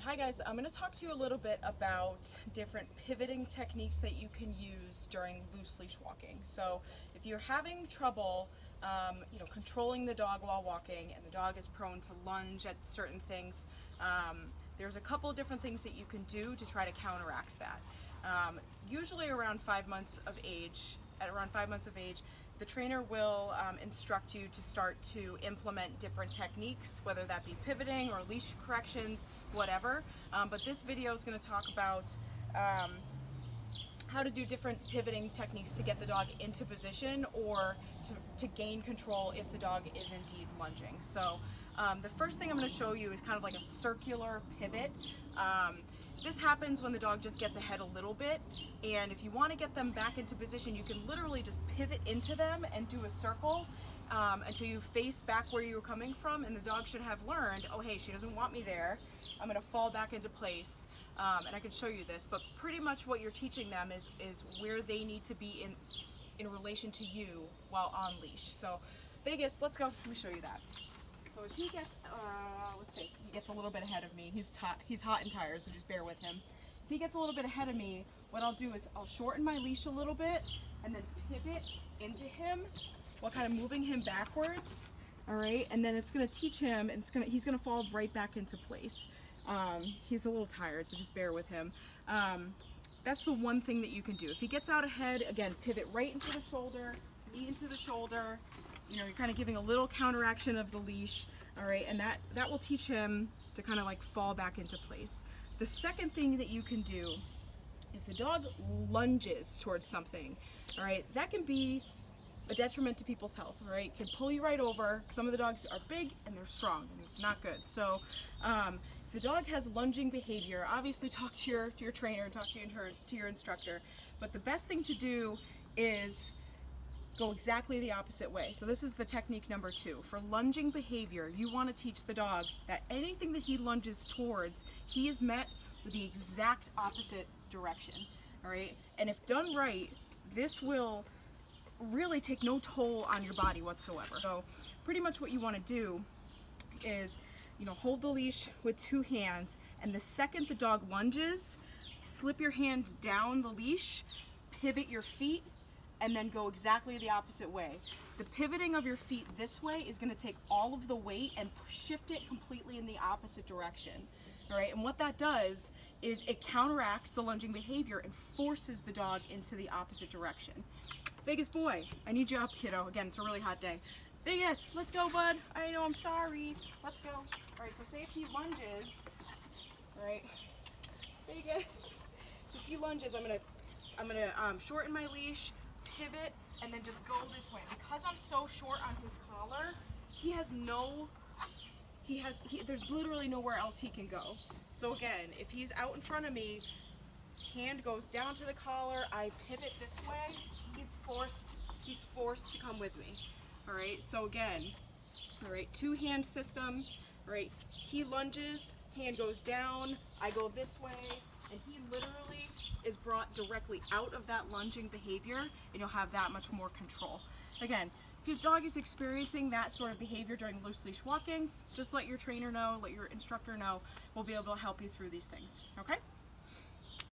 Hi guys, I'm going to talk to you a little bit about different pivoting techniques that you can use during loose leash walking. So if you're having trouble controlling the dog while walking and the dog is prone to lunge at certain things, there's a couple of different things that you can do to try to counteract that. Usually around 5 months of age, the trainer will instruct you to start to implement different techniques, whether that be pivoting or leash corrections, whatever. But this video is going to talk about how to do different pivoting techniques to get the dog into position or to gain control if the dog is indeed lunging. So the first thing I'm going to show you is kind of like a circular pivot. This happens when the dog just gets ahead a little bit, and if you want to get them back into position, you can literally just pivot into them and do a circle until you face back where you were coming from, and the dog should have learned, oh hey, she doesn't want me there, I'm going to fall back into place. And I can show you this, but pretty much what you're teaching them is where they need to be in relation to you while on leash. So Vegas, let's go, let me show you that. So if he gets, let's see, he gets a little bit ahead of me. He's hot and tired, so just bear with him. If he gets a little bit ahead of me, what I'll do is I'll shorten my leash a little bit and then pivot into him while kind of moving him backwards. All right, and then it's going to teach him, and he's going to fall right back into place. He's a little tired, so just bear with him. That's the one thing that you can do. If he gets out ahead, again, pivot right into the shoulder, knee into the shoulder. You know, you're kind of giving a little counteraction of the leash, all right, and that will teach him to kind of like fall back into place. The second thing that you can do, if the dog lunges towards something, all right, that can be a detriment to people's health, all right? It can pull you right over. Some of the dogs are big and they're strong, and it's not good. So if the dog has lunging behavior, obviously talk to your trainer, talk to your instructor, but the best thing to do is go exactly the opposite way. So this is the technique number 2. For lunging behavior, you want to teach the dog that anything that he lunges towards, he is met with the exact opposite direction, all right? And if done right, this will really take no toll on your body whatsoever. So pretty much what you want to do is, hold the leash with 2 hands, and the second the dog lunges, slip your hand down the leash, pivot your feet, and then go exactly the opposite way. The pivoting of your feet this way is going to take all of the weight and shift it completely in the opposite direction. All right, and what that does is it counteracts the lunging behavior and forces the dog into the opposite direction. Vegas boy, I need you up, kiddo. Again, it's a really hot day. Vegas, let's go, bud. I know, I'm sorry. Let's go. All right, so say if he lunges, all right, Vegas. So if he lunges, I'm gonna shorten my leash, pivot, and then just go this way. Because I'm so short on his collar, there's literally nowhere else he can go. So again, if he's out in front of me, hand goes down to the collar, I pivot this way, he's forced to come with me. All right, so again, all right, 2-hand system, all right, he lunges, hand goes down, I go this way, and he literally is brought directly out of that lunging behavior, and you'll have that much more control. Again, if your dog is experiencing that sort of behavior during loose leash walking, just let your trainer know, let your instructor know. We'll be able to help you through these things, okay?